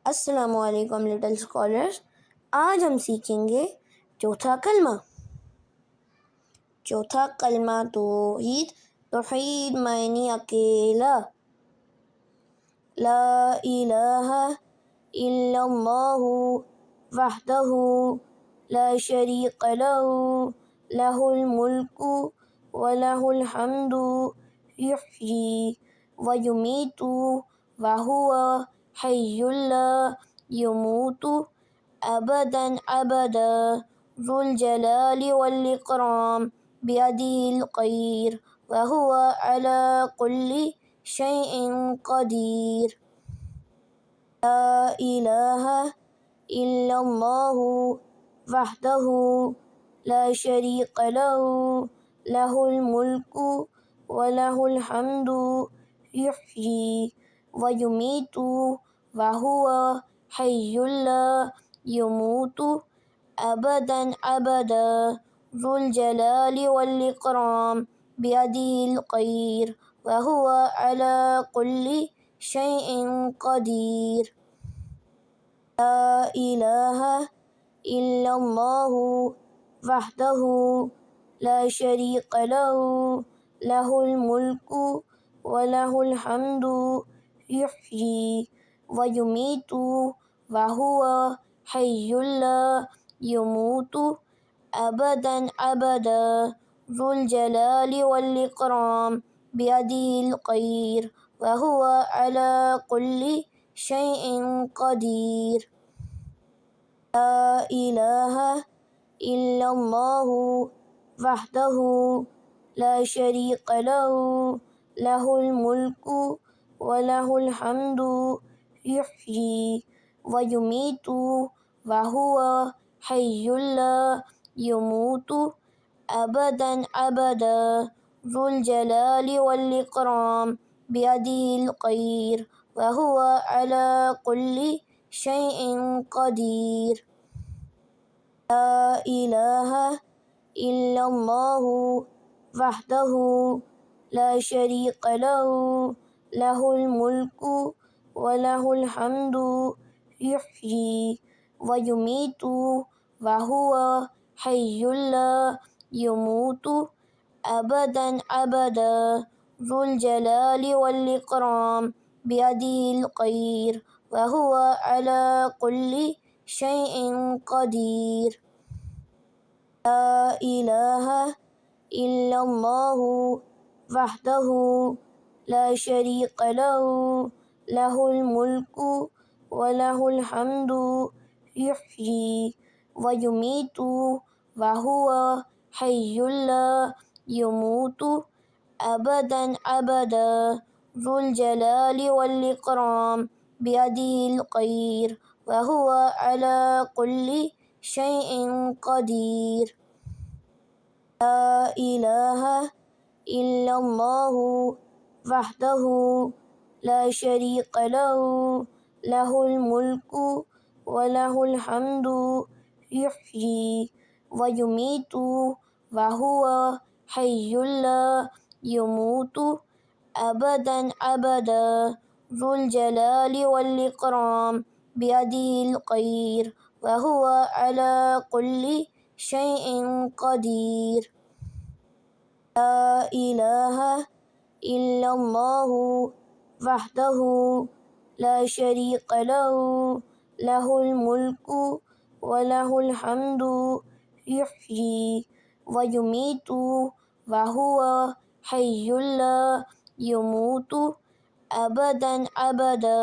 السلام علیکم little scholars, آج ہم سیکھیں گے چوتھا کلمہ۔ چوتھا کلمہ توحید۔ توحید معنی اکیلا، لا الہ الا اللہ وحدہ لا شریک لہ لہ الملک ولہ الحمد یحیی ویمیت وہو حی لا یموت ابدا ابدا ذو الجلال والاکرام بیدہ الخیر وہو علی کل شیء قدیر۔ لا الہ الا اللہ وحدہ لا شریک لہ لہ الملک ولہ الحمد یحیی ویمیت وہو حی لا یموت ابدا ابدا ذو الجلال والاکرام بیدہ الخیر وہو علی کل شیء قدیر۔ لا الہ الا اللہ وحدہ لا شریک لہ لہ الملک ولہ الحمد یحیی ویمیت وہو حی لا یموت ابدا ابدا ذو الجلال والاکرام بیدہ الخیر وہو علی کل شیء قدیر۔ لا الہ الا اللہ وحدہ لا شریک لہ لہ الملک ولہ الحمد یحیی ویمیت وہو حی لا یموت ابدا ابدا ذو الجلال والاکرام بیدہ الخیر وہو علی کل شیء قدیر۔ لا الہ الا اللہ وحدہ لا شریک لہ لہ الملک ولہ الحمد یحیی ویمیت وہو حی لا یموت ابدا ابدا ذو الجلال والاکرام بیدہ الخیر وہو علی کل شیء قدیر۔ لا الہ الا اللہ وحدہ لا شریک لہ لہ الملک ولہ الحمد یحیی ویمیت وہو حی لا یموت ابدا ابدا ذو الجلال والاکرام بیدہ الخیر وہو علی کل شیء قدیر۔ لا الہ الا اللہ وحدہ لا شریک لہ لہ الملک ولہ الحمد یحیی ویمیت وہو حی لا یموت ابدا ابدا ذو الجلال والاکرام بیدہ الخیر وہو علی کل شیء قدیر۔ لا الہ الا اللہ وحدہ لا شریک لہ لہ الملک ولہ الحمد یحیی ویمیت وہو حی لا یموت ابدا ابدا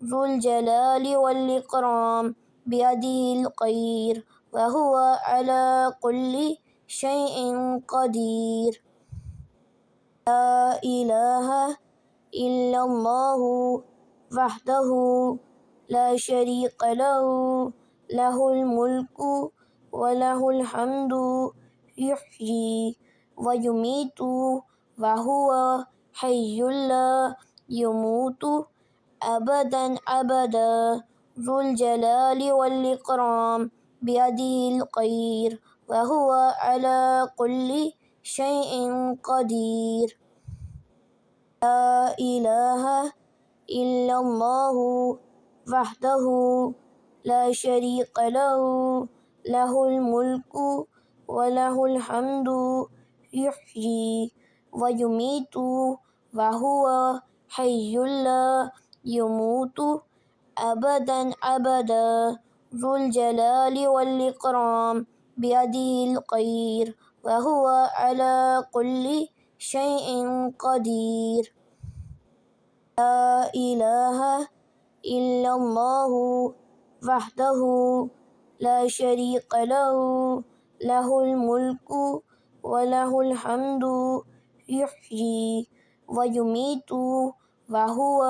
ذو الجلال والاکرام بیدہ الخیر وہو علی کل شیء قدیر۔ لا الہ الا اللہ وحدہ لا شریک لہ لہ الملک ولہ الحمد یحیی ویمیت وہو حی لا یموت ابدا ابدا ذو الجلال والاکرام بیدہ الخیر وہو علی کل شیء قدیر۔ لا الہ الا اللہ وحده لا شريك له له الملك وله الحمد يحيي ويميت وهو حي لا يموت أبدا أبدا ذو الجلال والإكرام بيده الخير وهو على كل شيء قدير. لا إله إلا الله وحده لا شريك له له الملك وله الحمد يحيي ويميت وهو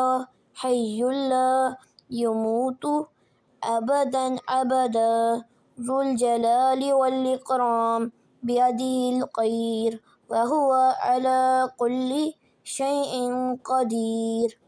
حي لا يموت أبدا أبدا ذو الجلال والإكرام بيده الخير وهو على كل شيء قدير.